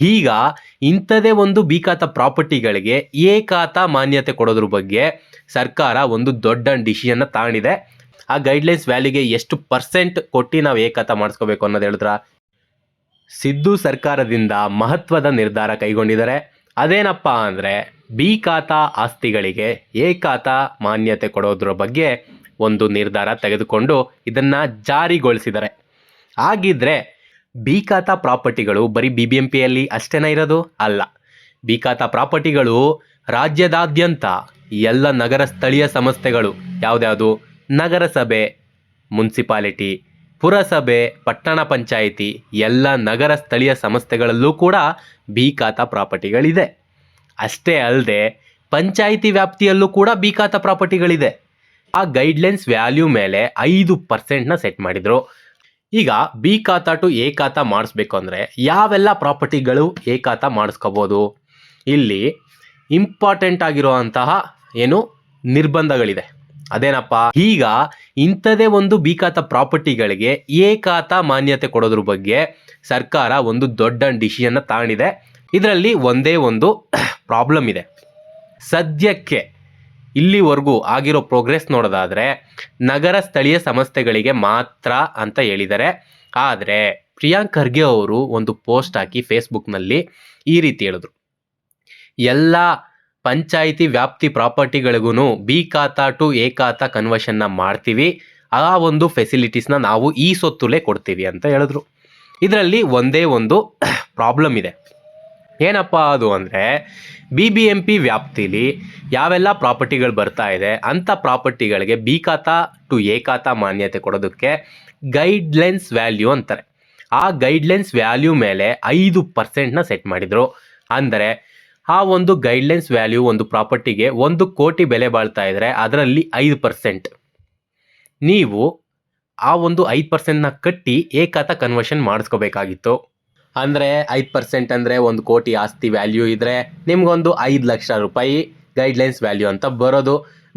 ಈಗ ಇಂಥದೇ ಒಂದು ಬಿ ಖಾತಾ ಪ್ರಾಪರ್ಟಿಗಳಿಗೆ ಎ ಖಾತಾ ಮಾನ್ಯತೆ ಕೊಡೋದ್ರ ಬಗ್ಗೆ ಸರ್ಕಾರ ಒಂದು ದೊಡ್ಡ ಡಿಸಿಷನ್ನ ತಗೊಂಡಿದೆ. ಆ ಗೈಡ್ಲೈನ್ಸ್ ವ್ಯಾಲ್ಯೂಗೆ ಎಷ್ಟು ಪರ್ಸೆಂಟ್ ಕೊಟ್ಟು ನಾವು ಎ ಖಾತಾ ಮಾಡಿಸ್ಕೋಬೇಕು ಅನ್ನೋದು ಹೇಳಿದ್ರ ಸಿದ್ದು ಸರ್ಕಾರದಿಂದ ಮಹತ್ವದ ನಿರ್ಧಾರ ಕೈಗೊಂಡಿದ್ದಾರೆ. ಅದೇನಪ್ಪ ಅಂದರೆ ಬಿ ಖಾತಾ ಆಸ್ತಿಗಳಿಗೆ ಎ ಖಾತಾ ಮಾನ್ಯತೆ ಕೊಡೋದ್ರ ಬಗ್ಗೆ ಒಂದು ನಿರ್ಧಾರ ತೆಗೆದುಕೊಂಡು ಇದನ್ನು ಜಾರಿಗೊಳಿಸಿದ್ದಾರೆ. ಹಾಗಿದ್ರೆ ಬಿ ಖಾತಾ ಪ್ರಾಪರ್ಟಿಗಳು ಬರೀ BBMPಯಲ್ಲಿ ಅಷ್ಟೇನ ಇರೋದು ಅಲ್ಲ. ಬಿ ಖಾತಾ ಪ್ರಾಪರ್ಟಿಗಳು ರಾಜ್ಯದಾದ್ಯಂತ ಎಲ್ಲ ನಗರ ಸ್ಥಳೀಯ ಸಂಸ್ಥೆಗಳು ಯಾವ್ದ್ಯಾವುದು, ನಗರಸಭೆ, ಮುನ್ಸಿಪಾಲಿಟಿ, ಪುರಸಭೆ, ಪಟ್ಟಣ ಪಂಚಾಯಿತಿ ಎಲ್ಲ ನಗರ ಸ್ಥಳೀಯ ಸಂಸ್ಥೆಗಳಲ್ಲೂ ಕೂಡ ಬಿ ಖಾತಾ ಪ್ರಾಪರ್ಟಿಗಳಿದೆ. ಅಷ್ಟೇ ಅಲ್ಲದೆ ಪಂಚಾಯಿತಿ ವ್ಯಾಪ್ತಿಯಲ್ಲೂ ಕೂಡ ಬಿ ಖಾತಾ ಪ್ರಾಪರ್ಟಿಗಳಿದೆ. ಆ ಗೈಡ್ಲೈನ್ಸ್ ವ್ಯಾಲ್ಯೂ ಮೇಲೆ 5% ಸೆಟ್ ಮಾಡಿದರು. ಈಗ ಬಿ ಖಾತಾ ಟು ಎ ಖಾತಾ ಮಾಡಿಸ್ಬೇಕು ಅಂದರೆ ಯಾವೆಲ್ಲ ಪ್ರಾಪರ್ಟಿಗಳು ಎ ಖಾತಾ ಮಾಡಿಸ್ಕೋಬೋದು? ಇಲ್ಲಿ ಇಂಪಾರ್ಟೆಂಟ್ ಆಗಿರುವಂತಹ ನಿರ್ಬಂಧಗಳಿದೆ. ಅದೇನಪ್ಪ, ಈಗ ಇಂಥದೇ ಒಂದು ಬಿ ಖಾತಾ ಪ್ರಾಪರ್ಟಿಗಳಿಗೆ ಎ ಖಾತಾ ಮಾನ್ಯತೆ ಕೊಡೋದ್ರ ಬಗ್ಗೆ ಸರ್ಕಾರ ಒಂದು ದೊಡ್ಡ ಡಿಸಿಷನ್ನ ತಗೊಂಡಿದೆ. ಇದರಲ್ಲಿ ಒಂದೇ ಒಂದು ಪ್ರಾಬ್ಲಮ್ ಇದೆ. ಸದ್ಯಕ್ಕೆ ಇಲ್ಲಿವರೆಗೂ ಆಗಿರೋ ಪ್ರೋಗ್ರೆಸ್ ನೋಡೋದಾದರೆ ನಗರ ಸ್ಥಳೀಯ ಸಂಸ್ಥೆಗಳಿಗೆ ಮಾತ್ರ ಅಂತ ಹೇಳಿದ್ದಾರೆ. ಆದರೆ ಪ್ರಿಯಾಂಕ್ ಖರ್ಗೆ ಅವರು ಒಂದು ಪೋಸ್ಟ್ ಹಾಕಿ ಫೇಸ್ಬುಕ್ನಲ್ಲಿ ಈ ರೀತಿ ಹೇಳಿದ್ರು, ಎಲ್ಲ ಪಂಚಾಯಿತಿ ವ್ಯಾಪ್ತಿ ಪ್ರಾಪರ್ಟಿಗಳಿಗೂ ಬಿ ಖಾತಾ ಟು ಎ ಖಾತಾ ಕನ್ವರ್ಷನ್ನ ಮಾಡ್ತೀವಿ, ಆ ಒಂದು ಫೆಸಿಲಿಟೀಸ್ನ ನಾವು ಈ ಸೊತ್ತುಲೇ ಕೊಡ್ತೀವಿ ಅಂತ ಹೇಳಿದ್ರು. ಇದರಲ್ಲಿ ಒಂದೇ ಒಂದು ಪ್ರಾಬ್ಲಮ್ ಇದೆ. ಏನಪ್ಪ ಅದು ಅಂದರೆ BBMP ವ್ಯಾಪ್ತಿಲಿ ಯಾವೆಲ್ಲ ಪ್ರಾಪರ್ಟಿಗಳು ಬರ್ತಾ ಇದೆ ಅಂಥ ಪ್ರಾಪರ್ಟಿಗಳಿಗೆ ಬಿ ಖಾತಾ ಟು ಎ ಖಾತಾ ಮಾನ್ಯತೆ ಕೊಡೋದಕ್ಕೆ ಗೈಡ್ಲೈನ್ಸ್ ವ್ಯಾಲ್ಯೂ ಅಂತಾರೆ. ಆ ಗೈಡ್ಲೈನ್ಸ್ ವ್ಯಾಲ್ಯೂ ಮೇಲೆ 5% ಸೆಟ್ ಮಾಡಿದರು. ಅಂದರೆ ಆ ಒಂದು ಗೈಡ್ಲೈನ್ಸ್ ವ್ಯಾಲ್ಯೂ ಒಂದು ಪ್ರಾಪರ್ಟಿಗೆ 1 ಕೋಟಿ ಬೆಲೆ ಬಾಳ್ತಾ ಇದ್ದರೆ ಅದರಲ್ಲಿ 5% ನೀವು ಆ ಒಂದು 5%ನ ಕಟ್ಟಿ ಎ ಖಾತಾ ಕನ್ವರ್ಷನ್ ಮಾಡಿಸ್ಕೋಬೇಕಾಗಿತ್ತು. ಅಂದರೆ 5% ಅಂದರೆ 1 ಕೋಟಿ ಆಸ್ತಿ ವ್ಯಾಲ್ಯೂ ಇದ್ದರೆ ನಿಮಗೊಂದು 5 ಲಕ್ಷ ರೂಪಾಯಿ ಗೈಡ್ಲೈನ್ಸ್ ವ್ಯಾಲ್ಯೂ ಅಂತ ಬರೋದು.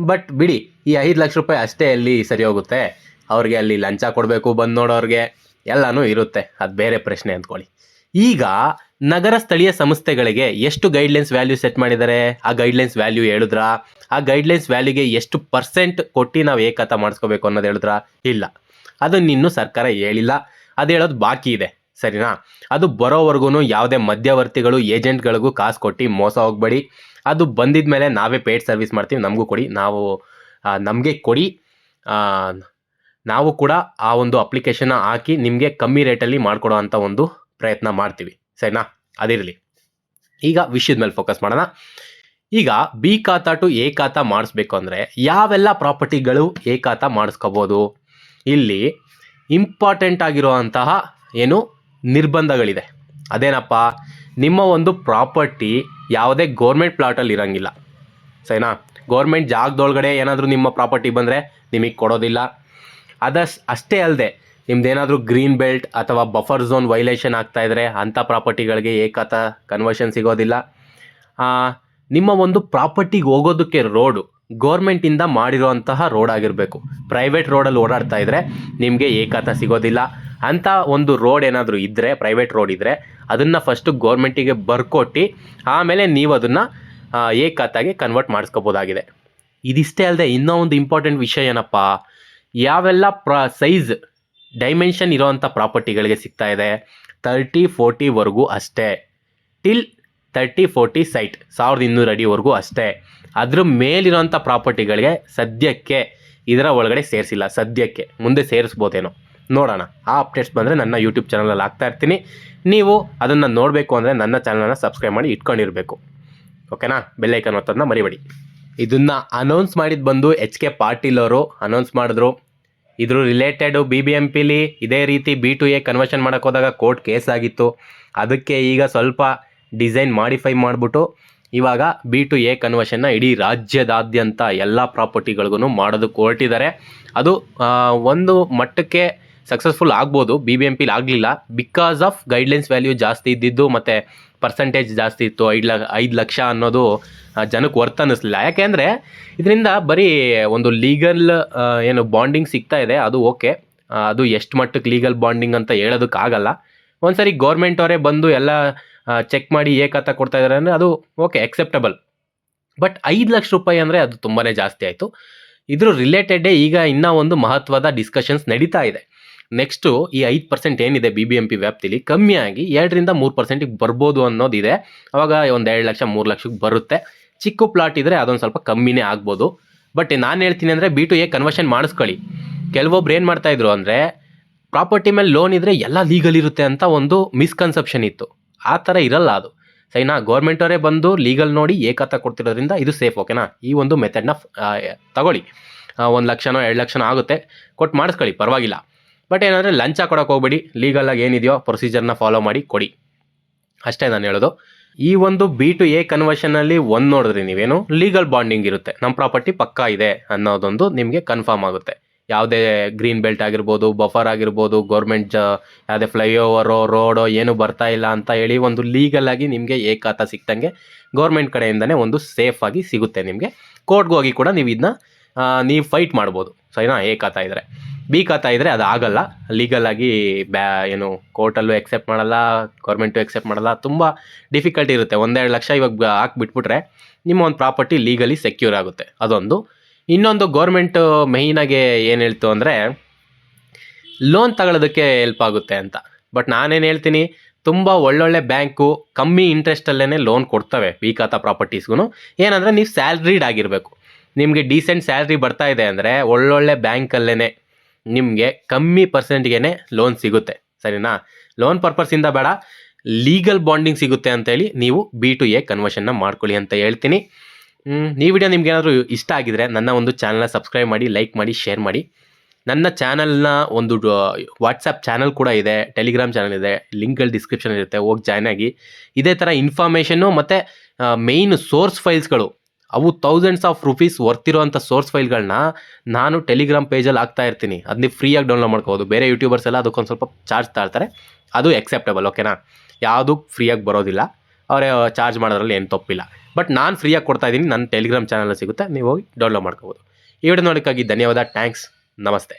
ಬಟ್ ಬಿಡಿ, ಈ 5 ಲಕ್ಷ ರೂಪಾಯಿ ಅಷ್ಟೇ ಅಲ್ಲಿ ಸರಿ ಹೋಗುತ್ತೆ? ಅವ್ರಿಗೆ ಅಲ್ಲಿ ಲಂಚ ಕೊಡಬೇಕು, ಬಂದು ನೋಡೋರಿಗೆ ಎಲ್ಲನೂ ಇರುತ್ತೆ, ಅದು ಬೇರೆ ಪ್ರಶ್ನೆ ಅಂದ್ಕೊಳ್ಳಿ. ಈಗ ನಗರ ಸ್ಥಳೀಯ ಸಂಸ್ಥೆಗಳಿಗೆ ಎಷ್ಟು ಗೈಡ್ಲೈನ್ಸ್ ವ್ಯಾಲ್ಯೂ ಸೆಟ್ ಮಾಡಿದ್ದಾರೆ? ಆ ಗೈಡ್ಲೈನ್ಸ್ ವ್ಯಾಲ್ಯೂ ಹೇಳಿದ್ರಾ? ಆ ಗೈಡ್ಲೈನ್ಸ್ ವ್ಯಾಲ್ಯೂಗೆ ಎಷ್ಟು ಪರ್ಸೆಂಟ್ ಕೊಟ್ಟು ನಾವು ಎ ಖಾತಾ ಮಾಡಿಸ್ಕೋಬೇಕು ಅನ್ನೋದು ಹೇಳಿದ್ರಾ? ಇಲ್ಲ, ಅದನ್ನು ಇನ್ನೂ ಸರ್ಕಾರ ಹೇಳಿಲ್ಲ. ಅದು ಹೇಳೋದು ಬಾಕಿ ಇದೆ, ಸರಿನಾ? ಅದು ಬರೋವರೆಗೂ ಯಾವುದೇ ಮಧ್ಯವರ್ತಿಗಳು ಏಜೆಂಟ್ಗಳಿಗೂ ಕಾಸು ಕೊಟ್ಟು ಮೋಸ ಹೋಗಬೇಡಿ. ಅದು ಬಂದಿದ ಮೇಲೆ ನಾವೇ ಪೇಯ್ಡ್ ಸರ್ವಿಸ್ ಮಾಡ್ತೀವಿ, ನಮಗೂ ಕೊಡಿ, ನಮಗೆ ಕೊಡಿ, ನಾವು ಕೂಡ ಆ ಒಂದು ಅಪ್ಲಿಕೇಶನ್ನ ಹಾಕಿ ನಿಮಗೆ ಕಮ್ಮಿ ರೇಟಲ್ಲಿ ಮಾಡಿಕೊಡೋ ಅಂಥ ಒಂದು ಪ್ರಯತ್ನ ಮಾಡ್ತೀವಿ, ಸರಿನಾ? ಅದಿರಲಿ. ಈಗ ವಿಷಯದ ಮೇಲೆ ಫೋಕಸ್ ಮಾಡೋಣ. ಈಗ ಬಿ ಖಾತಾ ಟು ಎ ಖಾತಾ ಮಾಡಿಸ್ಬೇಕು ಅಂದರೆ ಯಾವೆಲ್ಲ ಪ್ರಾಪರ್ಟಿಗಳು ಎ ಖಾತಾ ಮಾಡಿಸ್ಕೋಬೋದು? ಇಲ್ಲಿ ಇಂಪಾರ್ಟೆಂಟ್ ಆಗಿರುವಂತಹ ನಿರ್ಬಂಧಗಳಿದೆ. ಅದೇನಪ್ಪ, ನಿಮ್ಮ ಒಂದು ಪ್ರಾಪರ್ಟಿ ಯಾವುದೇ ಗೌರ್ಮೆಂಟ್ ಪ್ಲಾಟಲ್ಲಿ ಇರೋಂಗಿಲ್ಲ, ಸರಿನಾ? ಗೌರ್ಮೆಂಟ್ ಜಾಗದೊಳಗಡೆ ಏನಾದರೂ ನಿಮ್ಮ ಪ್ರಾಪರ್ಟಿ ಬಂದರೆ ನಿಮಗೆ ಕೊಡೋದಿಲ್ಲ. ಅಷ್ಟೇ ಅಲ್ಲದೆ ನಿಮ್ದೇನಾದರೂ ಗ್ರೀನ್ ಬೆಲ್ಟ್ ಅಥವಾ ಬಫರ್ ಝೋನ್ ವೈಲೇಷನ್ ಆಗ್ತಾಯಿದ್ರೆ ಅಂಥ ಪ್ರಾಪರ್ಟಿಗಳಿಗೆ ಎ ಖಾತಾ ಕನ್ವರ್ಷನ್ ಸಿಗೋದಿಲ್ಲ. ನಿಮ್ಮ ಒಂದು ಪ್ರಾಪರ್ಟಿಗೆ ಹೋಗೋದಕ್ಕೆ ರೋಡು ಗೌರ್ಮೆಂಟಿಂದ ಮಾಡಿರೋಂತಹ ರೋಡ್ ಆಗಿರಬೇಕು. ಪ್ರೈವೇಟ್ ರೋಡಲ್ಲಿ ಓಡಾಡ್ತಾ ಇದ್ದರೆ ನಿಮಗೆ ಎ ಖಾತಾ ಸಿಗೋದಿಲ್ಲ. ಅಂಥ ಒಂದು ರೋಡ್ ಏನಾದರೂ ಇದ್ದರೆ, ಪ್ರೈವೇಟ್ ರೋಡ್ ಇದ್ದರೆ ಅದನ್ನು ಫಸ್ಟು ಗೌರ್ಮೆಂಟಿಗೆ ಬರ್ಕೊಟ್ಟು ಆಮೇಲೆ ನೀವು ಅದನ್ನು ಎ ಖಾತಾಗೆ ಕನ್ವರ್ಟ್ ಮಾಡಿಸ್ಕೋಬೋದಾಗಿದೆ. ಇದಿಷ್ಟೇ ಅಲ್ಲದೆ ಇನ್ನೂ ಒಂದು ಇಂಪಾರ್ಟೆಂಟ್ ವಿಷಯ ಏನಪ್ಪ, ಯಾವೆಲ್ಲ ಸೈಜ್ ಡೈಮೆನ್ಷನ್ ಇರೋವಂಥ ಪ್ರಾಪರ್ಟಿಗಳಿಗೆ ಸಿಗ್ತಾ ಇದೆ? 30-40ವರೆಗೂ ಅಷ್ಟೇ. ಟಿಲ್ 30-40 ಸೈಟ್ 1200 ಅಡಿವರೆಗೂ ಅಷ್ಟೇ. ಅದ್ರ ಮೇಲಿರೋಂಥ ಪ್ರಾಪರ್ಟಿಗಳಿಗೆ ಸದ್ಯಕ್ಕೆ ಇದರ ಒಳಗಡೆ ಸೇರಿಸಿಲ್ಲ. ಸದ್ಯಕ್ಕೆ, ಮುಂದೆ ಸೇರಿಸ್ಬೋದೇನೋ, ನೋಡೋಣ. ಆ ಅಪ್ಡೇಟ್ಸ್ ಬಂದರೆ ನನ್ನ ಯೂಟ್ಯೂಬ್ ಚಾನಲಲ್ಲಿ ಹಾಕ್ತಾ ಇರ್ತೀನಿ. ನೀವು ಅದನ್ನು ನೋಡಬೇಕು ಅಂದರೆ ನನ್ನ ಚಾನಲನ್ನು ಸಬ್ಸ್ಕ್ರೈಬ್ ಮಾಡಿ ಇಟ್ಕೊಂಡಿರಬೇಕು, ಓಕೆನಾ? ಬೆಲ್ಲೈಕನ್ ಒತ್ತೋದನ್ನ ಮರಿಬೇಡಿ. ಇದನ್ನು ಅನೌನ್ಸ್ ಮಾಡಿದ್ದು ಬಂದು HK ಪಾಟೀಲ್ ಅವರು ಅನೌನ್ಸ್ ಮಾಡಿದ್ರು. ಇದ್ರ ರಿಲೇಟೆಡು BBMPಲಿ ಇದೇ ರೀತಿ B2A ಕನ್ವರ್ಷನ್ ಮಾಡೋಕ್ಕೆ ಹೋದಾಗ ಕೋರ್ಟ್ ಕೇಸ್ ಆಗಿತ್ತು. ಅದಕ್ಕೆ ಈಗ ಸ್ವಲ್ಪ ಡಿಸೈನ್ ಮಾಡಿಫೈ ಮಾಡಿಬಿಟ್ಟು ಇವಾಗ B2A ಕನ್ವರ್ಷನ್ನ ಇಡೀ ರಾಜ್ಯದಾದ್ಯಂತ ಎಲ್ಲ ಪ್ರಾಪರ್ಟಿಗಳಿಗೂ ಮಾಡೋದಕ್ಕೆ ಹೊರಟಿದ್ದಾರೆ. ಅದು ಒಂದು ಮಟ್ಟಕ್ಕೆ ಸಕ್ಸಸ್ಫುಲ್ ಆಗ್ಬೋದು. BBMPಲಿ ಆಗಲಿಲ್ಲ, ಬಿಕಾಸ್ ಆಫ್ ಗೈಡ್ಲೈನ್ಸ್ ವ್ಯಾಲ್ಯೂ ಜಾಸ್ತಿ ಇದ್ದಿದ್ದು ಮತ್ತು ಪರ್ಸೆಂಟೇಜ್ ಜಾಸ್ತಿ ಇತ್ತು. 5 ಲಕ್ಷ ಅನ್ನೋದು ಜನಕ್ಕೆ ವರ್ತ್ ಅನ್ನಿಸ್ಲಿಲ್ಲ. ಯಾಕೆಂದರೆ ಇದರಿಂದ ಬರೀ ಒಂದು ಲೀಗಲ್ ಬಾಂಡಿಂಗ್ ಸಿಗ್ತಾ ಇದೆ, ಅದು ಓಕೆ. ಅದು ಎಷ್ಟು ಮಟ್ಟಕ್ಕೆ ಲೀಗಲ್ ಬಾಂಡಿಂಗ್ ಅಂತ ಹೇಳೋದಕ್ಕಾಗಲ್ಲ. ಒಂದು ಸರಿ ಗೌರ್ಮೆಂಟ್ ಅವರೇ ಬಂದು ಎಲ್ಲ ಚೆಕ್ ಮಾಡಿ ಎ ಖಾತಾ ಕೊಡ್ತಾ ಇದ್ದಾರೆ ಅಂದರೆ ಅದು ಓಕೆ ಎಕ್ಸೆಪ್ಟಬಲ್. ಬಟ್ 5 ಲಕ್ಷ ರೂಪಾಯಿ ಅಂದರೆ ಅದು ತುಂಬಾ ಜಾಸ್ತಿ ಆಯಿತು. ಇದ್ರ ರಿಲೇಟೆಡೇ ಈಗ ಇನ್ನೂ ಒಂದು ಮಹತ್ವದ ಡಿಸ್ಕಷನ್ಸ್ ನಡೀತಾ ಇದೆ. ನೆಕ್ಸ್ಟು ಈ 5% ಏನಿದೆ BBMP ವ್ಯಾಪ್ತಿಲಿ ಕಮ್ಮಿಯಾಗಿ 2-3%ಗೆ ಬರ್ಬೋದು ಅನ್ನೋದಿದೆ. ಅವಾಗ ಒಂದು 2 ಲಕ್ಷ 3 ಲಕ್ಷಕ್ಕೆ ಬರುತ್ತೆ. ಚಿಕ್ಕ ಪ್ಲಾಟ್ ಇದ್ದರೆ ಅದೊಂದು ಸ್ವಲ್ಪ ಕಮ್ಮಿನೇ ಆಗ್ಬೋದು. ಬಟ್ ನಾನು ಹೇಳ್ತೀನಿ ಅಂದರೆ B2A ಕನ್ವರ್ಷನ್ ಮಾಡಿಸ್ಕೊಳ್ಳಿ. ಕೆಲವೊಬ್ರು ಏನು ಮಾಡ್ತಾಯಿದ್ರು ಅಂದರೆ ಪ್ರಾಪರ್ಟಿ ಮೇಲೆ ಲೋನ್ ಇದ್ದರೆ ಎಲ್ಲ ಲೀಗಲ್ ಇರುತ್ತೆ ಅಂತ ಒಂದು ಮಿಸ್ಕನ್ಸೆಪ್ಷನ್ ಇತ್ತು. ಆ ಥರ ಇರಲ್ಲ ಅದು, ಸರಿನಾ? ಗೌರ್ಮೆಂಟವರೇ ಬಂದು ಲೀಗಲ್ ನೋಡಿ ಎ ಖಾತಾ ಕೊಡ್ತಿರೋದ್ರಿಂದ ಇದು ಸೇಫ್, ಓಕೆನಾ? ಈ ಒಂದು ಮೆಥಡ್ನ ತಗೊಳ್ಳಿ. 1 ಲಕ್ಷನೋ 2 ಲಕ್ಷನೋ ಆಗುತ್ತೆ, ಕೊಟ್ಟು ಮಾಡಿಸ್ಕೊಳ್ಳಿ, ಪರವಾಗಿಲ್ಲ. ಬಟ್ ಏನಂದರೆ ಲಂಚ ಕೊಡೋಕೆ ಹೋಗ್ಬೇಡಿ, ಲೀಗಲಾಗಿ ಏನಿದೆಯೋ ಪ್ರೊಸೀಜರ್ನ ಫಾಲೋ ಮಾಡಿ ಕೊಡಿ, ಅಷ್ಟೇ ನಾನು ಹೇಳೋದು. ಈ ಒಂದು B2A ಕನ್ವರ್ಷನಲ್ಲಿ ಒಂದು ನೋಡಿದ್ರಿ ನೀವೇನು ಲೀಗಲ್ ಬಾಂಡಿಂಗ್ ಇರುತ್ತೆ, ನಮ್ಮ ಪ್ರಾಪರ್ಟಿ ಪಕ್ಕಾ ಇದೆ ಅನ್ನೋದೊಂದು ನಿಮಗೆ ಕನ್ಫರ್ಮ್ ಆಗುತ್ತೆ. ಯಾವುದೇ ಗ್ರೀನ್ ಬೆಲ್ಟ್ ಆಗಿರ್ಬೋದು, ಬಫರ್ ಆಗಿರ್ಬೋದು, ಗೌರ್ಮೆಂಟ್ ಯಾವುದೇ ಫ್ಲೈಓವರೋ ರೋಡೋ ಏನು ಬರ್ತಾ ಇಲ್ಲ ಅಂತ ಹೇಳಿ ಒಂದು ಲೀಗಲಾಗಿ ನಿಮಗೆ ಎ ಖಾತಾ ಸಿಕ್ತಂಗೆ ಗೌರ್ಮೆಂಟ್ ಕಡೆಯಿಂದನೇ ಒಂದು ಸೇಫಾಗಿ ಸಿಗುತ್ತೆ ನಿಮಗೆ. ಕೋರ್ಟ್ಗೆ ಹೋಗಿ ಕೂಡ ನೀವು ಇದನ್ನ ನೀವು ಫೈಟ್ ಮಾಡ್ಬೋದು, ಸರಿನಾ? ಎ ಖಾತಾ ಇದ್ದರೆ. B ಖಾತಾ ಇದ್ದರೆ ಅದು ಆಗಲ್ಲ, ಲೀಗಲಾಗಿ ಏನು ಕೋರ್ಟಲ್ಲೂ ಎಕ್ಸೆಪ್ಟ್ ಮಾಡಲ್ಲ, ಗೌರ್ಮೆಂಟು ಎಕ್ಸೆಪ್ಟ್ ಮಾಡಲ್ಲ, ತುಂಬ ಡಿಫಿಕಲ್ಟಿ ಇರುತ್ತೆ. 1-2 ಲಕ್ಷ ಇವಾಗ ಹಾಕ್ಬಿಟ್ಬಿಟ್ರೆ ನಿಮ್ಮ ಒಂದು ಪ್ರಾಪರ್ಟಿ ಲೀಗಲಿ ಸೆಕ್ಯೂರ್ ಆಗುತ್ತೆ, ಅದೊಂದು. ಇನ್ನೊಂದು ಗೌರ್ಮೆಂಟು ಮೇಯ್ನಾಗಿ ಏನು ಹೇಳ್ತು ಅಂದರೆ ಲೋನ್ ತಗೊಳ್ಳೋದಕ್ಕೆ ಹೆಲ್ಪ್ ಆಗುತ್ತೆ ಅಂತ. ಬಟ್ ನಾನೇನು ಹೇಳ್ತೀನಿ, ತುಂಬ ಒಳ್ಳೊಳ್ಳೆ ಬ್ಯಾಂಕು ಕಮ್ಮಿ ಇಂಟ್ರೆಸ್ಟಲ್ಲೇ ಲೋನ್ ಕೊಡ್ತವೆ B ಖಾತಾ ಪ್ರಾಪರ್ಟೀಸ್ಗೂ. ಏನಂದರೆ ನೀವು ಸ್ಯಾಲ್ರಿಡ್ ಆಗಿರಬೇಕು. ನಿಮಗೆ ಡೀಸೆಂಟ್ ಸ್ಯಾಲ್ರಿ ಬರ್ತಾ ಇದೆ ಅಂದರೆ ಒಳ್ಳೊಳ್ಳೆ ಬ್ಯಾಂಕಲ್ಲೇ ನಿಮಗೆ ಕಮ್ಮಿ ಪರ್ಸೆಂಟ್ಗೆ ಲೋನ್ ಸಿಗುತ್ತೆ, ಸರಿನಾ? ಲೋನ್ ಪರ್ಪಸ್ಸಿಂದ ಬೇಡ, ಲೀಗಲ್ ಬಾಂಡಿಂಗ್ ಸಿಗುತ್ತೆ ಅಂತೇಳಿ ನೀವು B2A ಕನ್ವರ್ಷನ್ನ ಮಾಡ್ಕೊಳ್ಳಿ ಅಂತ ಹೇಳ್ತೀನಿ. ಈ ವಿಡಿಯೋ ನಿಮ್ಗೆ ಏನಾದರೂ ಇಷ್ಟ ಆಗಿದರೆ ನನ್ನ ಒಂದು ಚಾನಲ್ನ ಸಬ್ಸ್ಕ್ರೈಬ್ ಮಾಡಿ, ಲೈಕ್ ಮಾಡಿ, ಶೇರ್ ಮಾಡಿ. ನನ್ನ ಚಾನಲ್ನ ಒಂದು ವಾಟ್ಸಪ್ ಚಾನಲ್ ಕೂಡ ಇದೆ, ಟೆಲಿಗ್ರಾಮ್ ಚಾನಲ್ ಇದೆ, ಲಿಂಕ್ಗಳು ಡಿಸ್ಕ್ರಿಪ್ಷನ್ ಇರುತ್ತೆ, ಹೋಗಿ ಜಾಯ್ನ್ ಆಗಿ. ಇದೇ ಥರ ಇನ್ಫಾರ್ಮೇಷನ್ನು ಮತ್ತು ಮೇಯ್ನ್ ಸೋರ್ಸ್ ಫೈಲ್ಸ್ಗಳು, ಅವು ಥೌಸಂಡ್ಸ್ ಆಫ್ ರುಪೀಸ್ ವರ್ತಿರೋಂಥ ಸೋರ್ಸ್ ಫೈಲ್ಗಳನ್ನ ನಾನು ಟೆಲಿಗ್ರಾಮ್ ಪೇಜಲ್ಲಿ ಹಾಕ್ತಾ ಇರ್ತೀನಿ. ಅದು ನೀವು ಫ್ರೀಯಾಗಿ ಡೌನ್ಲೋಡ್ ಮಾಡ್ಕೋಬೋದು. ಬೇರೆ ಯೂಟ್ಯೂಬರ್ಸ್ ಎಲ್ಲ ಅದಕ್ಕೊಂದು ಸ್ವಲ್ಪ ಚಾರ್ಜ್ ತಾಳ್ತಾರೆ, ಅದು ಎಕ್ಸೆಪ್ಟಬಲ್, ಓಕೆನಾ? ಯಾವುದು ಫ್ರೀಯಾಗಿ ಬರೋದಿಲ್ಲ, ಅವರೇ ಚಾರ್ಜ್ ಮಾಡೋದ್ರಲ್ಲಿ ಏನು ತಪ್ಪಿಲ್ಲ. ಬಟ್ ನಾನು ಫ್ರೀಯಾಗಿ ಕೊಡ್ತಾಯಿದ್ದೀನಿ, ನನ್ನ ಟೆಲಿಗ್ರಾಮ್ ಚಾನಲ್ ಸಿಗುತ್ತೆ, ನೀವು ಹೋಗಿ ಡೌನ್ಲೋಡ್ ಮಾಡ್ಕೋಬೋದು. ಈ ವಿಡಿಯೋ ನೋಡೋಕ್ಕಾಗಿ ಧನ್ಯವಾದ, ಥ್ಯಾಂಕ್ಸ್, ನಮಸ್ತೆ.